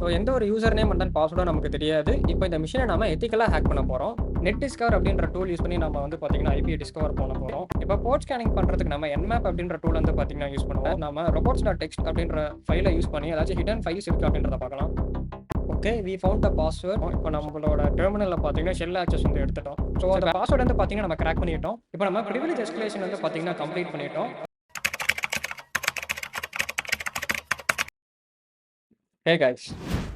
So எந்த ஒரு user name and பாஸ்வேர்டும் நமக்கு தெரியாது. இப்போ இந்த மிஷினை நம்ம எத்திக்கலாக ஹேக் பண்ண போகிறோம். நெட் டிஸ்கவர் அப்படின்ற டூல் யூஸ் பண்ணி நம்ம வந்து பார்த்தீங்கன்னா ஐபிஐ டிஸ்கவர் பண்ண போகிறோம். இப்போ போர்ட் ஸ்கேனிங் பண்ணுறதுக்கு நம்ம என்மேப் அப்படின்ற டூல் வந்து பார்த்தீங்கன்னா யூஸ் பண்ணுவோம். நம்ம robots.txt அப்படின்ற ஃபைலை யூஸ் பண்ணி ஏதாச்சும் ஹிடன் ஃபைல்ஸ் இருக்குது அப்படின்றத பார்க்கலாம். Okay, we found the password. இப்போ நம்மளோட டெர்மினலில் பார்த்தீங்கன்னா ஷெல் ஆக்சஸ் வந்து எடுத்துட்டோம். ஸோ அந்த பாஸ்வேர்டு வந்து பார்த்தீங்கன்னா நம்ம கிராக் பண்ணிட்டோம். இப்போ நம்ம ப்ரிவிலேஜ் எஸ்கலேஷன் வந்து பார்த்தீங்கன்னா கம்ப்ளீட் பண்ணிட்டோம். ஹே கைஸ்,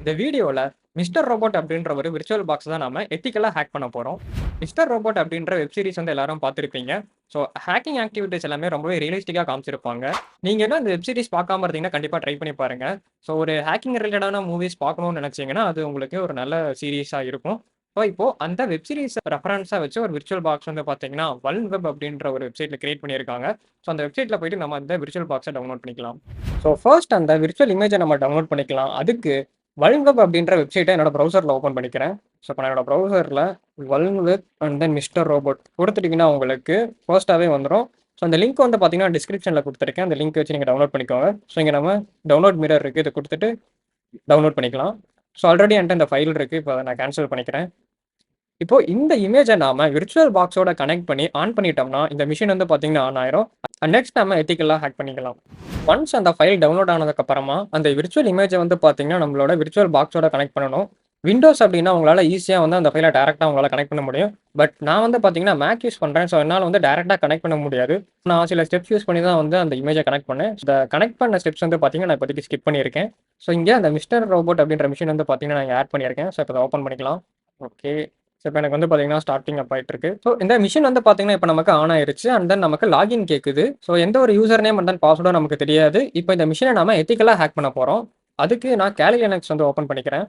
இந்த வீடியோவில் மிஸ்டர் ரோபோட் அப்படின்ற ஒரு விர்ச்சுவல் பாக்ஸ் தான் நம்ம எத்திக்கலாக ஹேக் பண்ண போகிறோம். மிஸ்டர் ரோபோட் அப்படின்ற வெப் சீரிஸ் வந்து எல்லாரும் பார்த்துருப்பீங்க. ஸோ ஹேக்கிங் ஆக்டிவிட்டிஸ் எல்லாமே ரொம்பவே ரியலிஸ்டிக்காக காமிச்சிருப்பாங்க. நீங்கள் என்ன இந்த வெப் சீரிஸ் பார்க்காம இருந்தீங்கன்னா கண்டிப்பாக ட்ரை பண்ணி பாருங்கள். ஸோ ஒரு ஹேக்கிங் ரிலேட்டடான மூவிஸ் பார்க்கணும்னு நினச்சிங்கன்னா அது உங்களுக்கு ஒரு நல்ல சீரீஸாக இருக்கும். ஸோ இப்போது அந்த வெப் சீரிஸ் ரெஃபரன்ஸாக வச்சு ஒரு விர்ச்சுவல் பாக்ஸ் வந்து பார்த்தீங்கன்னா வல்ன்வெப் அப்படின்ற ஒரு வெப்சைட்டில் கிரியேட் பண்ணியிருக்காங்க. ஸோ அந்த வெப்சைட்டில் போயிட்டு நம்ம அந்த விர்ச்சுவல் பாக்ஸை டவுன்லோட் பண்ணிக்கலாம். ஸோ ஃபர்ஸ்ட் அந்த விர்ச்சுவல் இமேஜை நம்ம டவுன்லோட் பண்ணிக்கலாம். அதுக்கு வல்ன்வெப் அப்படின்ற வெப்சைட்டை என்னோட ப்ரௌசரில் ஓப்பன் பண்ணிக்கிறேன். ஸோ இப்போ நான் என்னோட ப்ரௌசரில் வல்ன்வெப் அண்ட் தென் மிஸ்டர் ரோபோட் கொடுத்துட்டிங்கன்னா உங்களுக்கு ஃபர்ஸ்ட்டாகவே வந்துடும். ஸோ அந்த லிங்க் வந்து பார்த்தீங்கன்னா டிஸ்கிரிப்ஷனில் கொடுத்துருக்கேன். அந்த லிங்க் வச்சு நீங்கள் டவுன்லோட் பண்ணிக்கோங்க. ஸோ இங்கே நம்ம டவுன்லோட் மிரர் இருக்குது, இதை கொடுத்துட்டு டவுன்லோட் பண்ணிக்கலாம். ஸோ ஆல்ரெடி என்கிட்ட இந்த ஃபைல் இருக்குது, இப்போ அதை நான் கேன்சல் பண்ணிக்கிறேன். இப்போ இந்த இமேஜை நாம விர்ச்சுவல் பாக்ஸோட கனெக்ட் பண்ணி ஆன் பண்ணிட்டோம்னா இந்த மிஷின் வந்து பார்த்தீங்கன்னா ஆன் ஆயிரும். நெக்ஸ்ட் நம்ம எத்திக்கலாக ஹேக் பண்ணிக்கலாம். ஒன்ஸ் அந்த ஃபைல் டவுன்லோட் ஆனதுக்கப்புறமா அந்த விர்ச்சுவல் இமேஜை வந்து பார்த்தீங்கன்னா நம்மளோட விர்ச்சுவல் பாக்ஸோட கனெக்ட் பண்ணணும். விண்டோஸ் அப்படின்னா உங்களால் ஈஸியாக வந்து அந்த ஃபைலை டேரெக்டாக உங்களால் கனெக்ட் பண்ண முடியும். பட் நான் வந்து பார்த்தீங்கன்னா மேக் யூஸ் பண்ணுறேன். ஸோ என்னால் வந்து டேரெக்டாக கனெக்ட் பண்ண முடியாது. நான் சில ஸ்டெப்ஸ் யூஸ் பண்ணி தான் வந்து அந்த இமேஜை கனெக்ட் பண்ணேன். இந்த கனெக்ட் பண்ண ஸ்டெப்ஸ் வந்து பார்த்தீங்கன்னா நான் இப்போதைக்கு ஸ்கிப் பண்ணியிருக்கேன். ஸோ இங்கே அந்த மிஸ்டர் ரோபோட் அப்படின்ற மிஷின் வந்து பார்த்தீங்கன்னா நான் ஆட் பண்ணியிருக்கேன். ஸோ இப்போ அதை ஓப்பன் பண்ணிக்கலாம். ஓகே, ஸோ இப்போ எனக்கு வந்து பார்த்தீங்கன்னா ஸ்டார்டிங் அப் ஆகிட்டு இருக்கு. ஸோ இந்த மிஷின் வந்து பார்த்தீங்கன்னா இப்போ நமக்கு ஆன் ஆயிருச்சு. அண்ட் தென் நமக்கு லாகின் கேட்குது. ஸோ எந்த ஒரு யூசர் நேம் அண்ட் தென் பாஸ்வேர்டும் நமக்கு தெரியாது. இப்போ இந்த மிஷினை நம்ம எத்திக்கலாக ஹேக் பண்ண போகிறோம். அதுக்கு நான் கேலி லினக்ஸ் வந்து ஓப்பன் பண்ணிக்கிறேன்.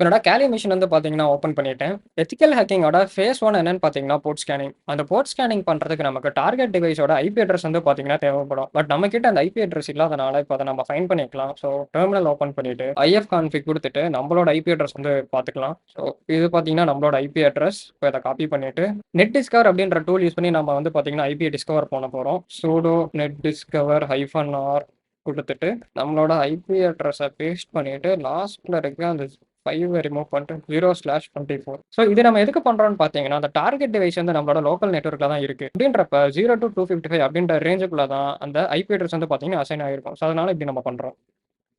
என்னோட கேலி மிஷின் வந்து பார்த்தீங்கன்னா ஓப்பன் பண்ணிட்டேன். எத்திக்கல் ஹேக்கிங்கோட ஃபேஸ் 1 என்னன்னு பார்த்தீங்கன்னா போர்ட் ஸ்கேனிங். அந்த போர்ட் ஸ்கேனிங் பண்ணுறதுக்கு நமக்கு டார்கெட் டிவைஸோட ஐபி அட்ரஸ் வந்து பார்த்தீங்கன்னா தேவைப்படும். பட் நம்ம கிட்ட அந்த ஐபி அட்ரஸ் இல்லாதனால இப்போ அதை நம்ம ஃபைண்ட் பண்ணிக்கலாம். ஸோ டெர்மினல் ஓப்பன் பண்ணிட்டு ஐஎஃப் கான்ஃபிக் கொடுத்துட்டு நம்மளோட ஐபி அட்ரஸ் வந்து பார்த்துக்கலாம். ஸோ இது பார்த்தீங்கன்னா நம்மளோட ஐபி அட்ரஸ். இப்போ இதை காப்பி பண்ணிட்டு நெட் டிஸ்கவர் அப்படின்ற டூல் யூஸ் பண்ணி நம்ம வந்து பார்த்தீங்கன்னா ஐபியை டிஸ்கவர் பண்ண போகிறோம். சூடோ நெட் டிஸ்கவர் -r கொடுத்துட்டு நம்மளோட ஐபி அட்ரஸை பேஸ்ட் பண்ணிட்டு லாஸ்ட்ல இருக்க அந்த 5 ரிமூவ் பண்ணிட்டு 0/24. ஸோ இது நம்ம எதுக்கு பண்ணுறோம்னு பார்த்தீங்கன்னா அந்த டார்கெட் டிவைஸ் வந்து நம்மளோட லோக்கல் நெட்ஒர்க்கில் தான் இருக்குது. அப்படின்றப்ப 0 to 255 அப்படின்ற ரேஞ்சுக்குள்ள தான் அந்த ஐபி அட்ரஸ் வந்து பார்த்தீங்கன்னா அசைன் ஆகிருக்கும். ஸோ அதனால இப்படி நம்ம பண்ணுறோம்.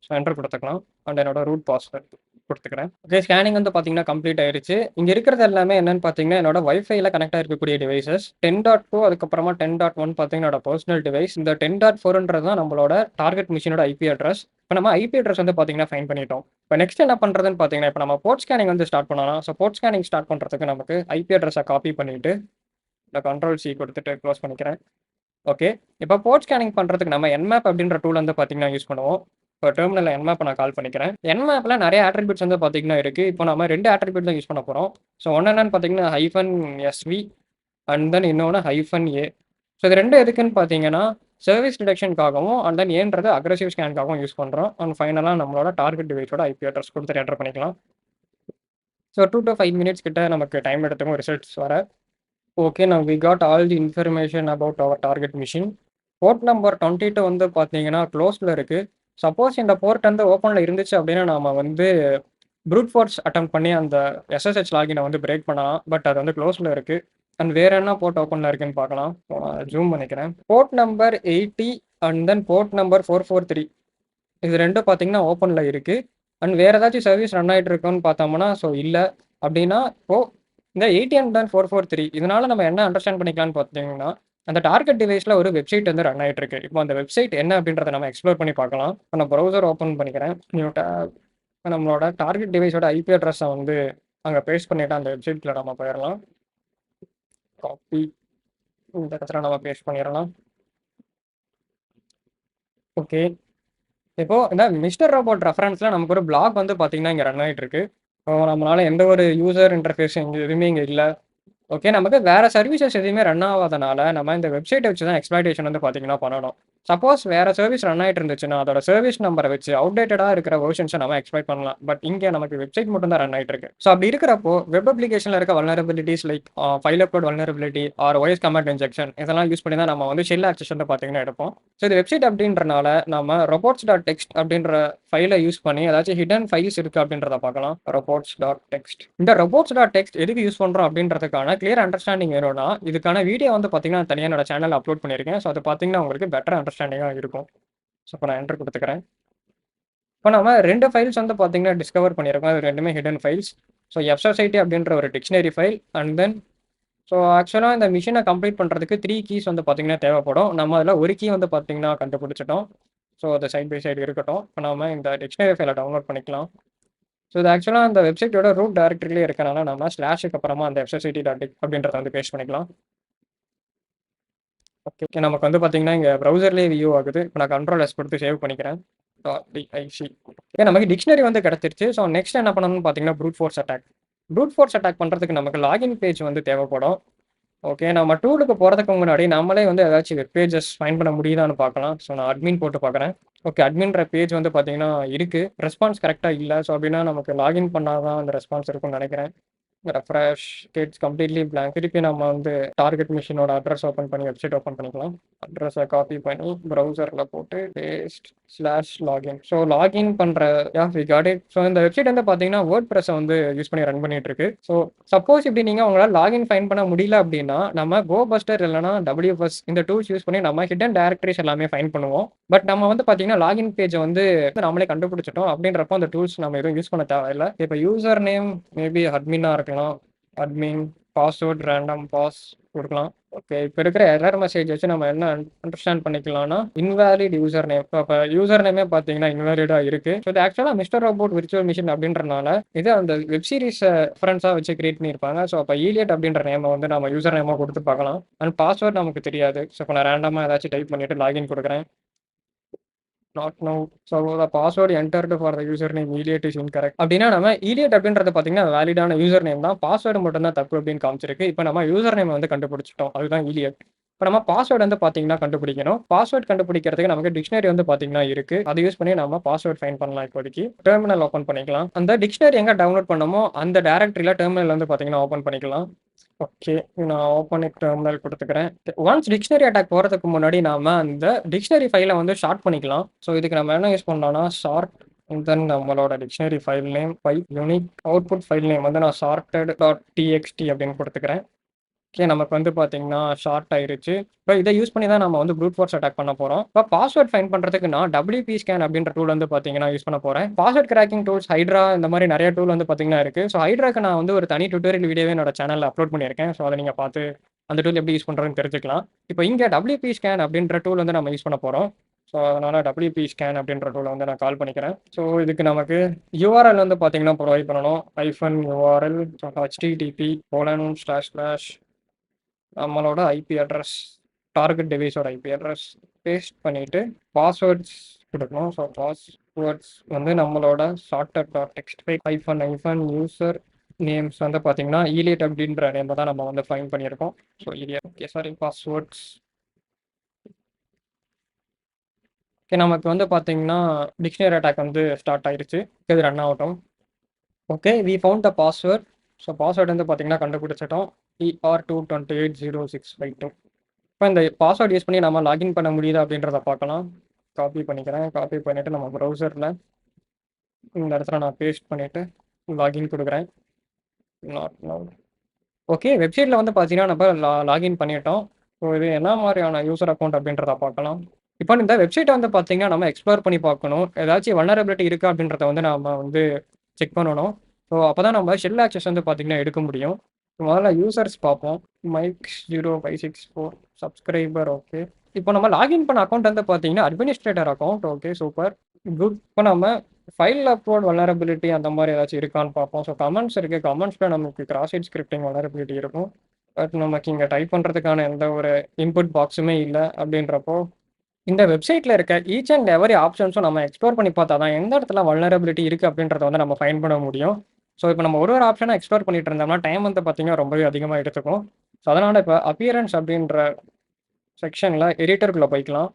ஸோ என்டர் கொடுத்துக்கலாம். அண்ட் என்னோட ரூட் பாஸ்வேர்ட் கொடுத்துக்கிறேன். ஓகே, ஸ்கேனிங் வந்து பார்த்தீங்கன்னா கம்ப்ளீட் ஆயிருச்சு. இங்கே இருக்கிறது எல்லாமே என்னன்னு பார்த்தீங்கன்னா என்னோட வைஃபைல கனெக்ட் ஆகிருக்கக்கூடிய டிவைசஸ் 10.2 அதுக்கப்புறமா 10.1 பார்த்தீங்கன்னா என்னோட பர்சனல் டிவைஸ். இந்த 10.4 தான் நம்மளோட டார்கெட் மிஷினோட ஐபி அட்ரஸ். இப்போ நம்ம ஐபி அட்ரஸ் வந்து பார்த்தீங்கன்னா ஃபைன் பண்ணிட்டோம். இப்போ நெக்ஸ்ட் என்ன பண்ணுறதுன்னு பார்த்தீங்கன்னா இப்போ நம்ம போர்ட் ஸ்கேனிங் வந்து ஸ்டார்ட் பண்ணலாம். ஸோ போர்ட் ஸ்கேனிங் ஸ்டார்ட் பண்ணுறதுக்கு நமக்கு ஐபி அட்ரஸை காப்பி பண்ணிட்டு இந்த Ctrl+C கொடுத்துட்டு க்ளோஸ் பண்ணிக்கிறேன். ஓகே, இப்போ போர்ட் ஸ்கேனிங் பண்ணுறதுக்கு நம்ம என்மேப் அப்படின்ற டூல் வந்து பார்த்தீங்கன்னா யூஸ் பண்ணுவோம். இப்போ டெர்மினலில் என்மேப்பை நான் கால் பண்ணிக்கிறேன். என்மேப்பில் நிறைய ஆட்ரிபியூட்ஸ் வந்து பார்த்தீங்கன்னா இருக்குது. இப்போ நம்ம 2 ஆட்ரிபியூட் தான் யூஸ் பண்ண போகிறோம். ஸோ ஒன்று என்னன்னு பார்த்தீங்கன்னா -SV அண்ட் தென் இன்னொன்று -A. ஸோ இது 2 எதுக்குன்னு பார்த்தீங்கன்னா சர்வீஸ் டிடெக்ஷனுக்காகவும் அண்ட் தென் ஏன்றது அக்ரெசிவ் ஸ்கேனுக்காகவும் யூஸ் பண்ணுறோம். அண்ட் ஃபைனலாக நம்மளோட டார்கெட் டிவைஸோட ஐபி அட்ரஸ் கொடுத்துட்டு என்டர் பண்ணிக்கலாம். ஸோ 2 to 5 மினிட்ஸ் கிட்ட நமக்கு டைம் எடுத்துக்கும் ரிசல்ட்ஸ் வர. Okay, now we got all the information about our target machine. Port number 22 வந்து பார்த்தீங்கன்னா க்ளோஸில் இருக்குது. சப்போஸ் இந்த போர்ட் வந்து ஓப்பனில் இருந்துச்சு அப்படின்னா நாம் வந்து ப்ரூட் ஃபோர்ஸ் அட்டெம்ப்ட் பண்ணி அந்த SSH லாகினை வந்து பிரேக் பண்ணலாம். பட் அது வந்து க்ளோஸில் இருக்குது. அண்ட் வேறு என்ன போர்ட் ஓப்பனில் இருக்குன்னு பார்க்கலாம். ஜூம் பண்ணிக்கிறேன். Port number 80 and then port number 443 இது ரெண்டும் பார்த்தீங்கன்னா ஓப்பனில் இருக்குது. அண்ட் வேறு ஏதாச்சும் சர்வீஸ் ரன் ஆகிட்டு இருக்கோன்னு பார்த்தோம்னா ஸோ இல்லை. அப்படின்னா இப்போது இந்த 80 அண்ட் தென் 443 இதனால நம்ம என்ன அண்டர்ஸ்டாண்ட் பண்ணிக்கலாம்னு பார்த்தீங்கன்னா அந்த டார்கெட் டிவைஸில் ஒரு வெப்சைட் வந்து ரன் ஆகிட்டு இருக்கு. இப்போ அந்த வெப்சைட் என்ன அப்படின்றத நம்ம எக்ஸ்ப்ளோர் பண்ணி பார்க்கலாம். இப்போ நான் ப்ரௌசர் ஓப்பன் பண்ணிக்கிறேன். நம்மளோட டார்கெட் டிவைஸோட ஐபி அட்ரஸை வந்து அங்கே பேஸ்ட் பண்ணிவிட்டு அந்த வெப்சைட்டில் நம்ம போயிடலாம். காப்பி இந்த இடத்துல நம்ம பேஸ்ட் பண்ணிடலாம். ஓகே, இப்போது இந்த மிஸ்டர் ரோபோட் ரெஃபரன்ஸில் நமக்கு ஒரு பிளாக் வந்து பார்த்தீங்கன்னா இங்கே ரன் ஆகிட்டு இருக்கு. இப்போ நம்மளால எந்த ஒரு யூசர் இன்டர்ஃபேஸ் எதுவுமே இங்கே இல்லை. ஓகே, நமக்கு வேறு சர்வீசஸ் எதுவுமே ரன் ஆகாதனால நம்ம இந்த வெப்சைட்டை வச்சு தான் எக்ஸ்ப்ளாய்டேஷன் வந்து பார்த்தீங்கன்னா பண்ணணும். சப்போஸ் வேற சர்வீஸ் ரன் ஆயிட்டு இருந்துச்சுன்னா, அதோட சர்வீஸ் நம்பர வச்சு அவுட்டேட்டடா இருக்கிற வெர்ஷன்ஸ நம்ம எக்ஸ்பெக்ட் பண்ணலாம். பட் இங்க நமக்கு வெப்சைட் மட்டும் தான் ரன் ஆயிட்டு இருக்கு. ஸோ அப்படி இருக்கிறப்போ, வெப் அப்ளிகேஷன்ல இருக்க vulnerabilities like file upload vulnerability or OS command injection இதெல்லாம் யூஸ் பண்ணி தான் நம்ம வந்து ஷெல் ஆக்சஸ் வந்து பார்த்தீங்கன்னா எடுப்போம். ஸோ இது வெப்சைட் அப்படின்றனால நம்ம robots.txt அப்படின்ற ஃபைல யூஸ் பண்ணி ஏதாச்சும் ஹிடன் ஃபைல்ஸ் இருக்கு அப்படின்றத பார்க்கலாம். robots.txt இந்த robots.txt எதுக்கு யூஸ் பண்றோம் அப்படின்றதுக்கான கிளியர் அண்டர்ஸ்டாண்டிங் வேணும்னா, இதுக்கான வீடியோ வந்து பார்த்தீங்கன்னா தனியா என்னோட சேனல்ல அப்லோட் பண்ணியிருக்கேன். ஸோ அது பார்த்தீங்கன்னா உங்களுக்கு பெட்டர் அண்டர்ஸ்டாண்டிங்கா இருக்கும். ஸோ இப்போ நான் என்டர் குடுத்துக்கிறேன். இப்போ நம்ம 2 ஃபைல்ஸ் வந்து பார்த்தீங்கன்னா டிஸ்கவர் பண்ணியிருக்கோம். அது 2மே ஹிடன் ஃபைல்ஸ். ஸோ எஃப்எஸ்ஐடி அப்படின்ற ஒரு dictionary file and then so ஆக்சுவலா இந்த மிஷின கம்ப்ளீட் பண்றதுக்கு 3 கீஸ் வந்து பார்த்தீங்கன்னா தேவைப்படும். நம்ம அதில ஒரு கீ வந்து பார்த்தீங்கன்னா கண்டுபிடிச்சுட்டோம். ஸோ அது சைட் பை சைடு இருக்கட்டும். இப்போ நாம இந்த டிக்ஷனரி ஃபைல டவுன்லோட் பண்ணிக்கலாம். ஸோ இது ஆக்சுவலா அந்த வெப்சைட்டோட ரூட் டைரக்டரியிலே இருக்கனால நம்ம ஸ்லாஷ்க்கு அப்புறமா அந்த fssit.dict அப்படின்றத வந்து பேஸ்ட் பண்ணிக்கலாம். ஓகே. நமக்கு வந்து பார்த்தீங்கன்னா, இங்க ப்ரௌசர்லயே வியூ ஆகுது. இப்போ நான் கண்ட்ரோல் எஸ் குடுத்து சேவ் பண்ணிக்கிறேன். .dic நமக்கு டிக்ஷனரி வந்து கிடைச்சிருச்சு. ஸோ நெக்ஸ்ட் என்ன பண்ணணும்னு பார்த்தீங்கன்னா, fruit force attack. Fruit force attack பண்றதுக்கு நமக்கு லாகின் பேஜ் வந்து தேவைப்படும். ஓகே. நம்ம டூலுக்கு போறதுக்கு முன்னாடி நம்மளே வந்து ஏதாச்சும் வெப் பேஜஸ் ஃபைண்ட் பண்ண முடியுதான்னு பார்க்கலாம். ஸோ நான் அட்மின் போட்டு பார்க்குறேன். ஓகே. அட்மின்ற பேஜ் வந்து பார்த்தீங்கன்னா இருக்கு. ரெஸ்பான்ஸ் கரெக்ட்டா இல்ல. ஸோ அப்படின்னா நமக்கு லாகின் பண்ணா தான் அந்த ரெஸ்பான்ஸ் இருக்கும்னு நெனைக்கிறேன். Refresh it's completely blank. திருப்பி நம்ம வந்து டார்கெட் மிஷினோட அட்ரஸ் ஓப்பன் பண்ணி வெப்சைட் ஓப்பன் பண்ணிக்கலாம். அட்ரஸை காப்பி பண்ணி ப்ரௌசர்ல போட்டு பேஸ்ட் /லாகின். ஸோ லாகின் பண்ற வி காட் இட். ஸோ இந்த வெப்சைட் வந்து பார்த்தீங்கன்னா வேர்ட்பிரஸை வந்து யூஸ் பண்ணி ரன் பண்ணிட்டு இருக்கு. ஸோ சப்போஸ் இப்படி நீங்க உங்களால லாகின் ஃபைண்ட் பண்ண முடியல அப்படின்னா நம்ம கோபஸ்டர் இல்லைனா WFS இந்த டூல்ஸ் யூஸ் பண்ணி நம்ம ஹிடன் டைரக்டரிஸ் எல்லாமே ஃபைண்ட் பண்ணுவோம். பட் நம்ம வந்து பார்த்தீங்கன்னா லாகின் பேஜை வந்து நம்மளே கண்டுபிடிச்சிட்டோம் அப்படின்றப்போ அந்த டூல்ஸ் நம்ம எதுவும் யூஸ் பண்ண தேவையில்லை. இப்போ யூசர் நேம் மேபி அட்மினா இருக்கலாம். அட்மின் பாஸ்வேர்ட் ரேண்டம் பாஸ் கொடுக்கலாம். ஓகே. இப்போ இருக்கிற எரர் மெசேஜ் வச்சு நம்ம என்ன அண்டர்ஸ்டாண்ட் பண்ணிக்கலாம்னா இன்வாலிட் யூசர் நேம். இப்போ யூசர் நேமே பார்த்தீங்கன்னா இன்வாலிடா இருக்கு. ஸோ இது ஆக்சுவலாக மிஸ்டர் ரோபோட் விர்ச்சுவல் மிஷின் அப்படின்றனால இது அந்த வெப் சீரிஸ் ரெஃபரன்ஸாக வச்சு கிரியேட் பண்ணியிருப்பாங்க. ஸோ அப்போ ஈலியட் அப்படின்ற நேமை வந்து நம்ம யூசர் நேமாக கொடுத்து பார்க்கலாம். அண்ட் பாஸ்வேர்ட் நமக்கு தெரியாது. ஸோ இப்போ நான் ரேண்டமாக ஏதாச்சும் டைப் பண்ணிட்டு லாகின் கொடுக்குறேன். Not now. So the password entered for the username Elliot is incorrect. அப்படின்னா நம்ம Elliot அப்படின்றது பார்த்தீங்கன்னா வேலிடான யூசர் நேம் தான். பாஸ்வேர்டு மட்டும் தான் தப்பு அப்படின்னு காமிச்சிருக்கு. இப்போ நம்ம யூசர் நேம் வந்து கண்டுபிடிச்சிட்டோம். அதுதான் Elliot. இப்போ நம்ம பாஸ்வேர்டு வந்து பார்த்தீங்கன்னா கண்டுபிடிக்கணும். பாஸ்வேர்ட் கண்டுபிடிக்கிறதுக்கு நமக்கு டிக்ஷனரி வந்து பார்த்தீங்கன்னா இருக்கு. அதை யூஸ் பண்ணி நம்ம பாஸ்வேர்ட் ஃபைண்ட் பண்ணலாம். இப்போதைக்கு டெர்மினல் ஓப்பன் பண்ணிக்கலாம். அந்த டிக்ஷனரி எங்க டவுன்லோட் பண்ணமோ அந்த டைரக்டரியில டெர்மினல் வந்து பார்த்தீங்கன்னா ஓப்பன் பண்ணிக்கலாம். ஓகே. நான் ஓப்பன் இட் டெர்மினல் குடுத்துக்கிறேன். ஒன்ஸ் டிக்ஷனரி அட்டாக் போறதுக்கு முன்னாடி நாம அந்த டிக்ஷனரி ஃபைல வந்து ஷார்ட் பண்ணிக்கலாம். ஸோ இதுக்கு நம்ம என்ன யூஸ் பண்ணலாம்னா ஷார்ட் தென் நம்மளோட dictionary file name unique output file name வந்து நான் sorted.txt அப்படின்னு குடுத்துக்கிறேன். ஓகே. நமக்கு வந்து பார்த்தீங்கன்னா ஷார்ட் ஆயிருச்சு. இப்போ இதை யூஸ் பண்ணி தான் நம்ம வந்து ப்ரூட் ஃபோர்ஸ் அட்டாக் பண்ண போறோம். இப்போ பாஸ்வேர்ட் ஃபைண்ட் பண்றதுக்கு நான் WP ஸ்கேன் அப்படின்ற டூல் வந்து பார்த்தீங்கன்னா யூஸ் பண்ண போறேன். பாஸ்வேர்ட் கிராக்கிங் டூல்ஸ் ஹைட்ரா இந்த மாதிரி நிறைய டூல் வந்து பார்த்தீங்கன்னா இருக்கு. ஸோ ஹைட்ராக்கு நான் வந்து ஒரு தனி டியூட்டோரியல் வீடியோவே என்னோட சேனல்ல அப்லோட் பண்ணியிருக்கேன். ஸோ அதை நீங்க பார்த்து அந்த டூல் எப்படி யூஸ் பண்றதுன்னு தெரிஞ்சுக்கலாம். இப்போ இங்க WP ஸ்கேன் அப்படின்ற டூல் வந்து நம்ம யூஸ் பண்ண போறோம். ஸோ அதனால WP ஸ்கேன் அப்படின்ற டூலை வந்து நான் கால் பண்ணிக்கிறேன். ஸோ இதுக்கு நமக்கு URL வந்து பார்த்தீங்கன்னா ப்ரொவைட் பண்ணணும். -URL http:// நம்மளோட ஐபி அட்ரஸ் டார்கெட் டிவைஸோட ஐபி அட்ரஸ் பேஸ்ட் பண்ணிட்டு பாஸ்வேர்ட்ஸ் கொடுக்கணும். ஸோ பாஸ்வேர்ட்ஸ் வந்து நம்மளோட sorted.txt யூசர் நேம்ஸ் வந்து பார்த்தீங்கன்னா ஈலியட் அப்படின்ற நேம் தான் நம்ம வந்து ஃபைண்ட் பண்ணியிருக்கோம். So Elliot okay sorry passwords okay. நமக்கு வந்து பார்த்தீங்கன்னா டிக்ஷனரி அட்டாக் வந்து ஸ்டார்ட் ஆயிருச்சு. இது ரன் ஆகட்டும். Okay. We found the password. So password வந்து பார்த்தீங்கன்னா கண்டுபிடிச்சிட்டோம். ER228652. இப்போ இந்த பாஸ்வேர்ட் யூஸ் பண்ணி நம்ம லாகின் பண்ண முடியுதா அப்படின்றத பார்க்கலாம். காப்பி பண்ணிக்கிறேன். காப்பி பண்ணிவிட்டு நம்ம ப்ரௌசரில் இந்த இடத்துல நான் பேஸ்ட் பண்ணிவிட்டு லாகின் கொடுக்குறேன். Not now. ஓகே. வெப்சைட்டில் வந்து பார்த்தீங்கன்னா நம்ம லாகின் பண்ணிட்டோம். ஸோ இது என்ன மாதிரியான யூசர் அக்கௌண்ட் அப்படின்றத பார்க்கலாம். இப்போ இந்த வெப்சைட்டை வந்து பார்த்தீங்கன்னா நம்ம எக்ஸ்ப்ளோர் பண்ணி பார்க்கணும். ஏதாச்சும் வல்னரபிலிட்டி இருக்கா அப்படின்றத வந்து நம்ம வந்து செக் பண்ணணும். ஸோ அப்போ தான் நம்ம ஷெல் ஆக்சஸ் வந்து பார்த்தீங்கன்னா எடுக்க முடியும். முதல்ல யூசர்ஸ் பார்ப்போம். Mike 0564 subscriber okay. இப்போ நம்ம லாகின் பண்ண அக்கௌண்ட் வந்து பார்த்தீங்கன்னா administrator account. Okay super good. இப்போ நம்ம ஃபைல் அப்லோட் வல்னரபிலிட்டி அந்த மாதிரி ஏதாச்சும் இருக்கான்னு பார்ப்போம். ஸோ கமெண்ட்ஸ் இருக்குது. கமெண்ட்ஸில் நமக்கு கிராஸ் சைட் ஸ்கிரிப்டிங் வல்னரபிலிட்டி இருக்கும். பட் நமக்கு இங்கே டைப் பண்ணுறதுக்கான எந்த ஒரு இன்புட் பாக்ஸுமே இல்லை. அப்படின்றப்போ இந்த வெப்சைட்டில் இருக்க ஈச் அண்ட் எவரி ஆப்ஷன்ஸும் நம்ம எக்ஸ்ப்ளோர் பண்ணி பார்த்தா தான் எந்த இடத்துல வல்னரபிலிட்டி இருக்குது அப்படின்றத வந்து நம்ம ஃபைண்ட் பண்ண முடியும். ஸோ இப்போ நம்ம ஒரு ஆப்ஷனை எக்ஸ்ப்ளோர் பண்ணிட்டு இருந்தோம்னா டைம் வந்து பார்த்தீங்கன்னா ரொம்பவே அதிகமாக எடுத்துக்கும். ஸோ அதனால் இப்போ அப்பியரன்ஸ் அப்படின்ற செக்ஷனில் எடிட்டருக்குள்ளே போய்க்கலாம்.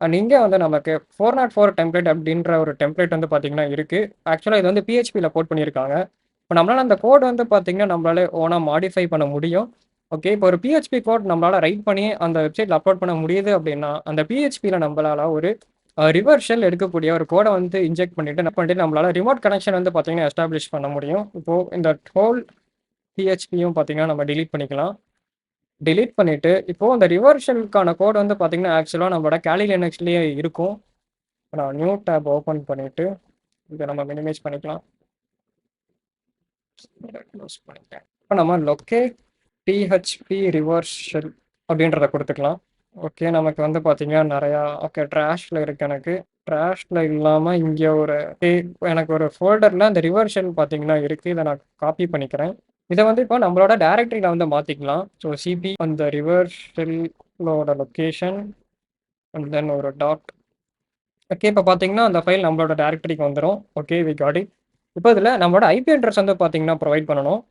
அண்ட் இங்கே வந்து நமக்கு 404 டெம்ப்ளேட் அப்படின்ற ஒரு டெம்ப்ளேட் வந்து பார்த்தீங்கன்னா இருக்குது. ஆக்சுவலாக இது வந்து பிஹெச்பியில் கோட் பண்ணியிருக்காங்க. இப்போ நம்மளால் அந்த கோட் வந்து பார்த்தீங்கன்னா நம்மளால ஓனாக மாடிஃபை பண்ண முடியும். ஓகே, இப்போ ஒரு பிஹெச்பி கோட் நம்மளால் ரைட் பண்ணி அந்த வெப்சைட்டில் அப்லோட் பண்ண முடியுது அப்படின்னா அந்த பிஹெச்பியில் நம்மளால் ஒரு ரிவர்ஸ் ஷெல் எடுக்கக்கூடிய ஒரு கோடை வந்து இன்ஜெக்ட் பண்ணிட்டு நம்மளால் ரிமோட் கனெக்ஷன் வந்து பார்த்தீங்கன்னா எஸ்டாப்ளிஷ் பண்ண முடியும். இப்போது இந்த ஹோல் பிஹெச்பியும் பார்த்தீங்கன்னா நம்ம delete பண்ணிக்கலாம். delete பண்ணிட்டு இப்போது அந்த ரிவர்ஷனுக்கான கோட் வந்து பார்த்தீங்கன்னா ஆக்சுவலாக நம்மளோட கேலி லினக்ஸ்லேயே இருக்கும். நான் நியூ டேப் ஓப்பன் பண்ணிட்டு இதை நம்ம மினிமைஸ் பண்ணிக்கலாம். க்ளோஸ் பண்ணிட்டேன். இப்போ நம்ம லொக்கேட் பிஹெச்பி ரிவர்ஸ் ஷெல் அப்படின்றத கொடுத்துக்கலாம். ஓகே, நமக்கு வந்து பார்த்தீங்கன்னா நிறையா ஓகே ட்ராஷில் இருக்குது. எனக்கு ட்ராஷில் இல்லாமல் இங்கே ஒரு எனக்கு ஒரு ஃபோல்டரில் அந்த ரிவர்ஸ் ஷெல் பார்த்தீங்கன்னா இருக்குது. இதை நான் காப்பி பண்ணிக்கிறேன். இதை வந்து இப்போ நம்மளோட டைரக்டரியில் வந்து மாற்றிக்கலாம். ஸோ சிபி அந்த ரிவர்ஸ் ஷெல்லோட லொக்கேஷன் அண்ட் தென் ஒரு டாட். ஓகே, இப்போ பார்த்தீங்கன்னா அந்த ஃபைல் நம்மளோட டைரக்டரிக்கு வந்துடும். Okay, we got it. இப்போ இதில் நம்மளோட ஐபி அட்ரஸ் வந்து பார்த்தீங்கன்னா ப்ரொவைட் பண்ணணும்.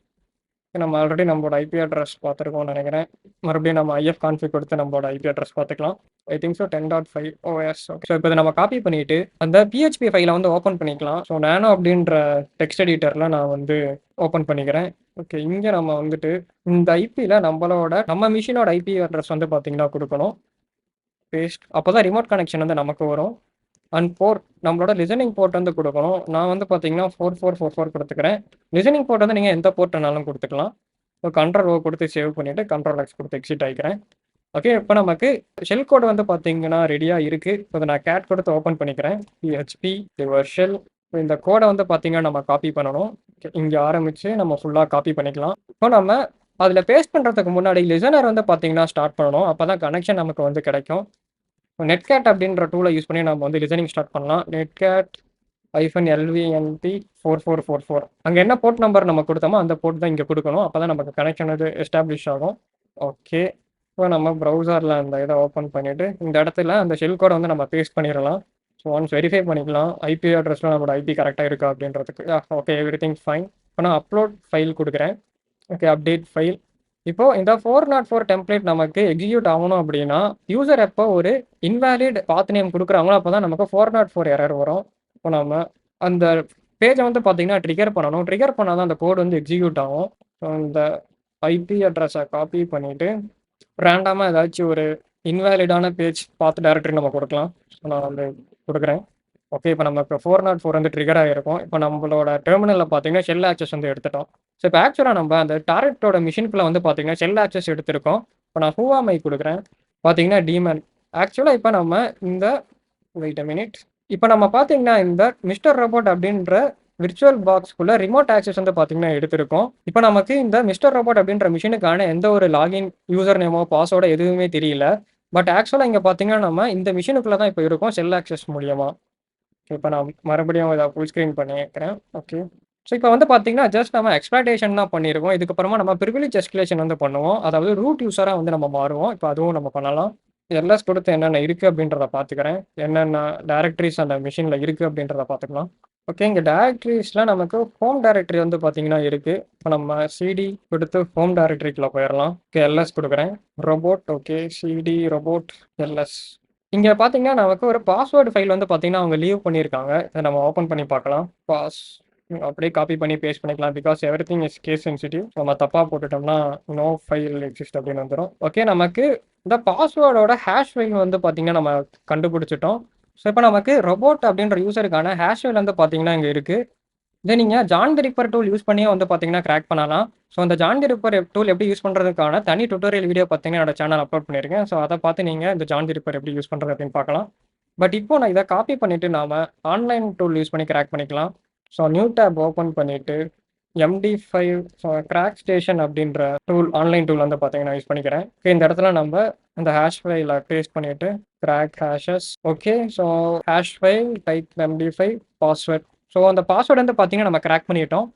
நம்ம ஆல்ரெடி நம்மளோட ஐபி அட்ரஸ் பார்த்துருக்கோம்னு நினைக்கிறேன். மறுபடியும் நம்ம ஐஎஃப் கான்ஃபிக் கொடுத்து நம்மளோட ஐபி அட்ரஸ் பார்த்துக்கலாம். I think so 10.5 OS. Okay, so இப்போ இதை நம்ம காப்பி பண்ணிட்டு அந்த பிஹெச்பி ஃபைலை வந்து ஓப்பன் பண்ணிக்கலாம். ஸோ நானோ அப்படின்ற டெக்ஸ்ட் எடிட்டரில் நான் வந்து ஓப்பன் பண்ணிக்கிறேன். ஓகே, இங்கே நம்ம வந்துட்டு இந்த ஐபியில் நம்ம மிஷினோட ஐபி அட்ரஸ் வந்து பார்த்தீங்கன்னா கொடுக்கணும். பேஸ்ட். அப்போ தான் ரிமோட் கனெக்ஷன் வந்து நமக்கு வரும். அண்ட் போர்ட் நம்மளோட லிசனிங் போர்ட் வந்து கொடுக்கணும். நான் வந்து பார்த்தீங்கன்னா 4444 கொடுத்துக்கிறேன். லிசனிங் போர்ட் வந்து நீங்கள் எந்த போர்ட் வேணாலும் கொடுத்துக்கலாம். ஸோ Ctrl O கொடுத்து சேவ் பண்ணிவிட்டு Ctrl X கொடுத்து எக்ஸிட் ஆகிக்கிறேன். ஓகே, இப்போ நமக்கு ஷெல் கோட் வந்து பார்த்தீங்கன்னா ரெடியாக இருக்குது. இப்போ நான் கேட் கொடுத்து ஓப்பன் பண்ணிக்கிறேன். PHP reverse shell. இந்த கோடை வந்து பார்த்தீங்கன்னா நம்ம காப்பி பண்ணணும். இங்கே ஆரம்பித்து நம்ம ஃபுல்லாக காப்பி பண்ணிக்கலாம். இப்போ நம்ம அதில் பேஸ்ட் பண்ணுறதுக்கு முன்னாடி லிசனர் வந்து பார்த்தீங்கன்னா ஸ்டார்ட் பண்ணணும். அப்போ தான் கனெக்ஷன் நமக்கு வந்து கிடைக்கும். நெட்கேட் அப்படின்ற டூலை யூஸ் பண்ணி நம்ம வந்து லிசனிங் ஸ்டார்ட் பண்ணலாம். நெட்கேட் -LVNT 4444. அங்கே என்ன போர்ட் நம்பர் நம்ம கொடுத்தோமோ அந்த போர்ட் தான் இங்கே கொடுக்கணும். அப்போ தான் நமக்கு கனெக்ஷன் வந்து எஸ்டாப்ளிஷ் ஆகும். ஓகே, இப்போ நம்ம ப்ரௌசரில் அந்த இதை ஓப்பன் பண்ணிவிட்டு இந்த இடத்துல அந்த ஷெல் கோடை வந்து நம்ம பேஸ்ட் பண்ணிடலாம். ஸோ ஒன்ஸ் வெரிஃபை பண்ணிக்கலாம் ஐபி அட்ரஸில் நம்மளோட ஐபி கரெக்டாக இருக்கா அப்படின்றதுக்கு. Okay, everything fine. இப்போ நான் அப்லோட் ஃபைல் கொடுக்குறேன். Okay, update file. இப்போ இந்த 404 டெம்ப்ளேட் நமக்கு எக்ஸிக்யூட் ஆகணும் அப்படின்னா யூசர் எப்போ ஒரு இன்வேலிட் பாத் நேம் கொடுக்குறாங்களோ அப்போ தான் நமக்கு 404 எரர் வரும். இப்போ நம்ம அந்த பேஜை வந்து பார்த்தீங்கன்னா ட்ரிகர் பண்ணணும். ட்ரிகர் பண்ணால் தான் அந்த கோட் வந்து எக்ஸிக்யூட் ஆகும். ஸோ இந்த ஐபி அட்ரஸை காப்பி பண்ணிவிட்டு ரேண்டமாக ஏதாச்சும் ஒரு இன்வேலிடான பேஜ் பார்த்து டைரக்டரி நம்ம கொடுக்கலாம். ஸோ நான் வந்து கொடுக்குறேன். ஓகே, இப்போ நமக்கு 404 வந்து ட்ரிகர் ஆகிருக்கும். இப்போ நம்மளோட டெர்மினலில் பார்த்தீங்கன்னா ஷெல் ஆக்சஸ் வந்து எடுத்துட்டோம். ஸோ இப்போ ஆக்சுவலாக நம்ம அந்த டார்கெட்டோட மிஷினுக்குள்ளே வந்து பார்த்தீங்கன்னா ஷெல் ஆக்சஸ் எடுத்திருக்கோம். இப்போ நான் ஹூவாமை கொடுக்குறேன். பார்த்தீங்கன்னா டீமன். ஆக்சுவலாக இப்போ நம்ம இந்த வெயிட் அ மினிட். இப்போ நம்ம பார்த்தீங்கன்னா இந்த மிஸ்டர் ரோபோட் அப்படின்ற விர்ச்சுவல் பாக்ஸ்க்குள்ள ரிமோட் ஆக்சஸ் வந்து பார்த்தீங்கன்னா எடுத்திருக்கோம். இப்போ நமக்கு இந்த மிஸ்டர் ரோபோட் அப்படின்ற மிஷினுக்கான எந்த ஒரு லாகின் யூசர் நேமோ பாஸ்வேர்டோ எதுவுமே தெரியல. பட் ஆக்சுவலாக இங்கே பார்த்தீங்கன்னா நம்ம இந்த மிஷினுக்குள்ளே தான் இப்போ இருக்கோம் ஷெல் ஆக்சஸ் மூலியமாக. இப்போ நான் மறுபடியும் இதை ஃபுல் ஸ்க்ரீன் பண்ணிக்கிறேன். ஓகே, ஸோ இப்போ வந்து பார்த்தீங்கன்னா ஜஸ்ட் நம்ம எக்ஸ்ப்ளாய்டேஷன் தான் பண்ணியிருக்கோம். இதுக்கப்புறமா நம்ம ப்ரிவிலேஜ் எஸ்கலேஷன் வந்து பண்ணுவோம். அதாவது ரூட் யூஸராக வந்து நம்ம மாறுவோம். இப்போ அதுவும் நம்ம பண்ணலாம். எல்எஸ் கொடுத்து என்னென்ன இருக்குது அப்படின்றத பார்த்துக்கிறேன். என்னென்ன டைரக்டரிஸ் அந்த மிஷினில் இருக்குது அப்படின்றத பார்த்துக்கலாம். ஓகே, இங்கே டைரக்டரிஸில் நமக்கு ஹோம் டைரக்டரி வந்து பார்த்தீங்கன்னா இருக்குது. இப்போ நம்ம சிடி கொடுத்து ஹோம் டைரக்டரிக்குள்ளே போயிடலாம். ஓகே, எல்எஸ் கொடுக்குறேன். Robot. Okay, CD robot LS. இங்கே பார்த்தீங்கன்னா நமக்கு ஒரு பாஸ்வேர்டு ஃபைல் வந்து பார்த்தீங்கன்னா அவங்க லீவ் பண்ணியிருக்காங்க. இதை நம்ம ஓப்பன் பண்ணி பார்க்கலாம். அப்படியே காப்பி பண்ணி பேஸ்ட் பண்ணிக்கலாம். Because everything is case sensitive. நம்ம தப்பாக போட்டுட்டோம்னா நோ ஃபைல் எக்ஸிஸ்ட் அப்படின்னு வந்துடும். ஓகே, நமக்கு இந்த பாஸ்வேர்டோட ஹேஷ் ஃபைல் வந்து பார்த்தீங்கன்னா நம்ம கண்டுபிடிச்சிட்டோம். ஸோ இப்போ நமக்கு ரோபோட் அப்படின்ற யூசருக்கான ஹேஷ் ஃபைல் வந்து பார்த்தீங்கன்னா இங்கே இருக்குது. இதை நீங்கள் John the repair tool use பண்ணியே வந்து பார்த்தீங்கன்னா கிராக் பண்ணலாம். ஸோ அந்த ஜான் தி ரிப்பர் டூல் எப்படி யூஸ் பண்ணுறதுக்கான தனி டுட்டோரியல் வீடியோ பார்த்தீங்கன்னா என்னோட சேனல் அப்லோட் பண்ணியிருக்கேன். ஸோ அதை பார்த்து நீங்கள் இந்த ஜான் தி ரிப்பர் எப்படி யூஸ் பண்ணுறது அப்படின்னு பார்க்கலாம். பட் இப்போ நான் இதை காப்பி பண்ணிவிட்டு நாம் ஆன்லைன் டூல் யூஸ் பண்ணி கிராக் பண்ணிக்கலாம். ஸோ நியூ டேப் ஓப்பன் பண்ணிவிட்டு MD5 கிராக் ஸ்டேஷன் அப்படின்ற டூல் ஆன்லைன் டூல் வந்து பார்த்தீங்கன்னா யூஸ் பண்ணிக்கிறேன். ஓகே, இந்த இடத்துல நம்ம இந்த ஹேஷ் ஃபைலை பேஸ்ட் பண்ணிவிட்டு crack hashes. Okay, so hash file type MD5 password. So அந்த பாஸ்வேர்டு வந்து பார்த்தீங்கன்னா நம்ம கிராக் பண்ணிட்டோம்.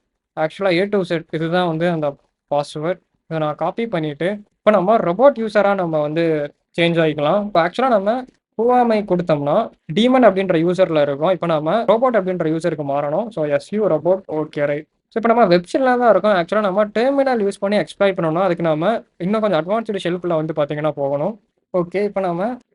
ஆக்சுவலாக A to Z இதுதான் வந்து அந்த பாஸ்வேர்ட். இதை நான் காப்பி பண்ணிவிட்டு இப்போ நம்ம ரோபோட் யூஸராக நம்ம வந்து சேஞ்ச் ஆகிக்கலாம். இப்போ ஆக்சுவலாக நம்ம ஹூவாமை கொடுத்தோம்னா டீமன் அப்படின்ற யூசரில் இருக்கும். இப்போ நம்ம ரோபோட் அப்படின்ற யூசருக்கு மாறணும். So SU robot. Okay, right. So இப்போ நம்ம வெப்சைட்டில் தான் இருக்கும். ஆக்சுவலாக நம்ம டெர்மினல் யூஸ் பண்ணி எக்ஸ்ப்ளாய்ட் பண்ணோம்னா அதுக்கு நம்ம இன்னும் கொஞ்சம் அட்வான்ஸ்டு ஷெல்ஃபில் வந்து பார்த்தீங்கன்னா போகணும். ஓகே.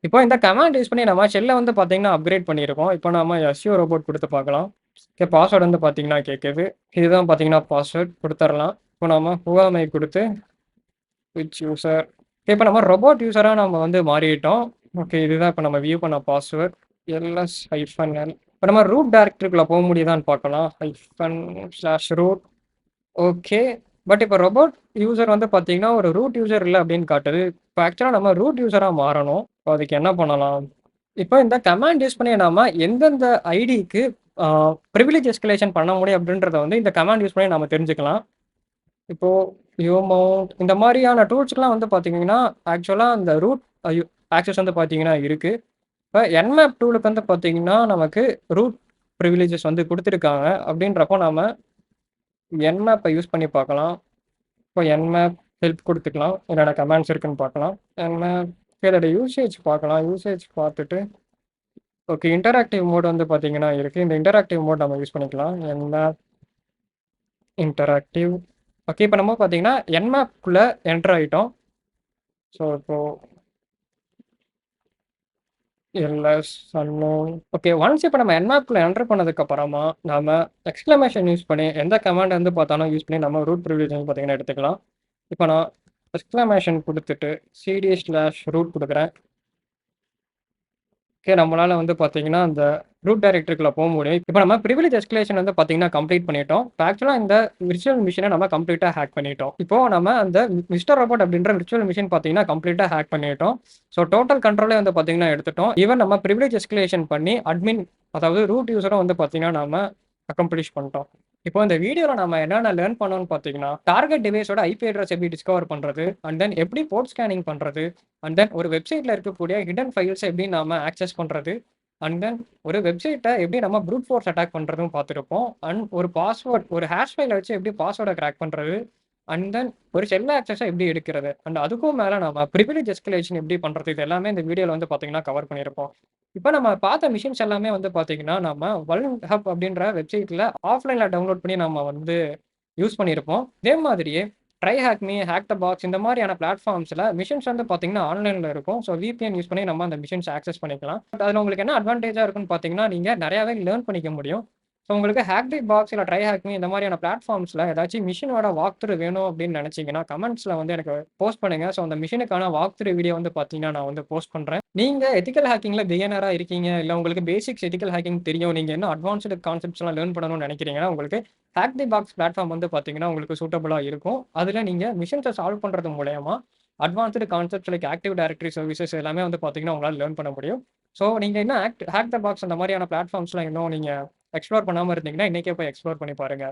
இப்போ இந்த கமாண்ட் யூஸ் பண்ணி நம்ம ஷெல்ல வந்து பார்த்தீங்கன்னா, அப்கிரேட் பண்ணியிருக்கோம். இப்போ நாம எஸ்யூ ரோபோட் குடுத்து பார்க்கலாம். ஓகே பாஸ்வேர்ட் வந்து பார்த்தீங்கன்னா கேட்குது. இதுதான் பார்த்தீங்கன்னா பாஸ்வேர்ட் குடுத்துறலாம். இப்போ நாம ஹூ ஆம் ஐ குடுத்து விச் யூசர் இப்ப நம்ம ரோபோட் யூசரா நம்ம வந்து மாறிட்டோம். ஓகே இதுதான் இப்ப நம்ம வியூ பண்ண பாஸ்வேர்ட். ls-l. இப்ப நம்ம ரூட் டைரக்டரிக்குள்ள போ முடியுதான்னு பார்க்கலாம். -/root. ஓகே. பட் இப்ப ரோபோட் யூசர் வந்து பார்த்தீங்கன்னா, ஒரு ரூட் யூசர் இல்ல அப்படின்னு காட்டுது. இப்ப ஆக்சுவலா நம்ம ரூட் யூசரா மாறணும். இப்ப அதுக்கு என்ன பண்ணலாம்? இப்போ இந்த கமாண்ட் யூஸ் பண்ணி நாம எந்தெந்த ஐடிக்கு ஆ பிரிவிலேஜ் எஸ்கலேஷன் பண்ண முடியும் அப்படின்றத வந்து இந்த கமாண்ட் யூஸ் பண்ணி நாம தெரிஞ்சுக்கலாம். இப்போ யூமவுண்ட் இந்த மாரியான டூல்ஸ்க்குலாம் வந்து பார்த்தீங்கன்னா, ஆக்சுவலா அந்த ரூட் ஆக்சஸ் வந்து பார்த்தீங்கன்னா இருக்கு. இப்ப nmap டூலுக்கு வந்து பார்த்தீங்கன்னா, நமக்கு ரூட் பிரிவிலேஜஸ் வந்து குடுத்துருக்காங்க. அப்படின்றப்போ நாம nmapஐ யூஸ் பண்ணி பார்க்கலாம். இப்போ nmap ஹெல்ப் குடுத்துக்கலாம். என்னென்ன கமாண்ட்ஸ் இருக்குன்னு பார்க்கலாம். nmap இதோட யூசேஜ் பார்க்கலாம். யூசேஜ் பார்த்துட்டு ஓகே இன்டராக்டிவ் மோட் வந்து பார்த்தீங்கன்னா இருக்கு. இந்த இன்டராக்டிவ் மோட் நம்ம யூஸ் பண்ணிக்கலாம். nmap interactive. ஓகே. இப்ப நம்ம பார்த்தீங்கன்னா, nmapக்குள்ள என்டர் ஆயிட்டோம். ஸோ இப்போ எல்எஸ் அன்னோன். ஓகே. ஒன்ஸ் இப்ப நம்ம nmapக்குள்ள என்டர் பண்ணதுக்கு அப்புறமா, நாம எக்ஸ்க்ளமேஷன் யூஸ் பண்ணி எந்த கமாண்ட் வந்து பார்த்தாலும் யூஸ் பண்ணி நம்ம ரூட் பிரிவிலேஜ் வந்து பார்த்தீங்கன்னா எடுத்துக்கலாம். இப்ப நான் எக்ஸ்க்ளமேஷன் குடுத்துட்டு cd/root குடுக்குறேன். ஓகே. நம்மளால வந்து பார்த்தீங்கன்னா, அந்த ரூட் டைரக்டரிக்குள்ள போ முடியும். இப்ப நம்ம பிரிவிலேஜ் எஸ்கலேஷன் வந்து பார்த்தீங்கன்னா, கம்ப்ளீட் பண்ணிட்டோம். இப்ப ஆக்சுவலா இந்த விர்ச்சுவல் மிஷின நம்ம கம்ப்ளீட்டா ஹேக் பண்ணிட்டோம். இப்போ நம்ம அந்த மிஸ்டர் ரோபோட் அப்படின்ற விர்ச்சுவல் மிஷின் பார்த்தீங்கன்னா, கம்ப்ளீட்டா ஹேக் பண்ணிட்டோம். ஸோ டோட்டல் கண்ட்ரோலே வந்து பார்த்தீங்கன்னா எடுத்துட்டோம். ஈவன் நம்ம பிரிவிலேஜ் எஸ்கலேஷன் பண்ணி அட்மின் அதாவது ரூட் யூசரும் வந்து பார்த்தீங்கன்னா, நாம அக்கம்ப்ளிஷ் பண்ணிட்டோம். இப்போ இந்த வீடியோல நம்ம என்னென்ன லேர்ன் பண்ணோம்னு பார்த்தீங்கன்னா, டார்கெட் டிவைஸோட ஐபி அட்ரஸ் எப்படி டிஸ்கவர் பண்றது? அண்ட் தென் எப்படி போர்ட் ஸ்கேனிங் பண்றது? அண்ட் தென் ஒரு வெப்சைட்ல இருக்கக்கூடிய ஹிடன் ஃபைல்ஸ எப்படி நாம ஆக்சஸ் பண்றது? அண்ட் தென் ஒரு வெப்சைட்ட எப்படி நம்ம ப்ரூட் ஃபோர்ஸ் அட்டாக் பண்றதும் பார்த்திருப்போம். அண்ட் ஒரு பாஸ்வேர்ட் ஒரு ஹாஷ் ஃபைல வச்சு எப்படி பாஸ்வேர்ட கிராக் பண்றது? அண்ட் தென் ஒரு ஷெல் ஆக்சஸ எப்படி எடுக்கிறது? அண்ட் அதுக்கும் மேல நம்ம பிரிவிலேஜ் எஸ்கலேஷன் எப்படி பண்றது? இது எல்லாமே இந்த வீடியோல வந்து பார்த்தீங்கன்னா, கவர் பண்ணியிருப்போம். இப்ப நம்ம பார்த்த மிஷின்ஸ் எல்லாமே வந்து பார்த்தீங்கன்னா, நம்ம வல்ன் ஹப் அப்படின்ற வெப்சைட்ல ஆஃப்லைன்ல டவுன்லோட் பண்ணி நம்ம வந்து யூஸ் பண்ணியிருப்போம். இதே மாதிரியே try hack me, hack the box இந்த மாரியான பிளாட்ஃபார்ம்ஸ்ல மிஷின்ஸ் வந்து பார்த்தீங்கன்னா, ஆன்லைன்ல இருக்கும். ஸோ VPN யூஸ் பண்ணி நம்ம அந்த மிஷின்ஸ் ஆக்சஸ் பண்ணிக்கலாம். பட் அதுல உங்களுக்கு என்ன அட்வான்டேஜா இருக்குன்னு பார்த்தீங்கன்னா, நீங்க நெறையாவே லேர்ன் பண்ணிக்க முடியும். ஸோ உங்களுக்கு ஹேக் தி பாக்ஸ் இல்ல ட்ரை ஹேக் மீ இந்த மாரியான பிளாட்ஃபார்ம்ஸ்ல ஏதாச்சும் மிஷினோட வாக் த்ரூ வேணும் அப்படின்னு நெனச்சீங்கன்னா, கமெண்ட்ஸ்ல வந்து எனக்கு போஸ்ட் பண்ணுங்க. ஸோ அந்த மிஷினுக்கான வாக் த்ரூ வீடியோ வந்து பார்த்தீங்கன்னா, நான் வந்து போஸ்ட் பண்றேன். நீங்க எத்திக்கல் ஹேக்கிங்ல பிகினரா இருக்கீங்க, இல்ல உங்களுக்கு பேசிக்ஸ் எத்திக்கல் ஹேக்கிங் தெரியும். நீங்க இன்னும் அட்வான்ஸ்டு கான்செப்ட்ஸ்லாம் லேர்ன் பண்ணணும்னு நெனைக்கிறீங்கன்னா, உங்களுக்கு ஹேக் தி பாக்ஸ் பிளாட்ஃபார்ம் வந்து பார்த்தீங்கன்னா, உங்களுக்கு சூட்டபிளா இருக்கும். அதுல நீங்க மிஷின்ஸ சால்வ் பண்றது மூலியமா advanced concepts like active directory services எல்லாமே வந்து பார்த்தீங்கன்னா, உங்களால லேர்ன் பண்ண முடியும். ஸோ நீங்க இன்னும் ஹேக் த பாக்ஸ் அந்த மாரியான பிளாட்ஃபார்ம்ஸ்லாம் இன்னும் நீங்க எக்ஸ்ப்ளோர் பண்ணாம இருந்தீங்கன்னா, இன்னைக்கே போய் எக்ஸ்ப்ளோர் பண்ணி பாருங்க.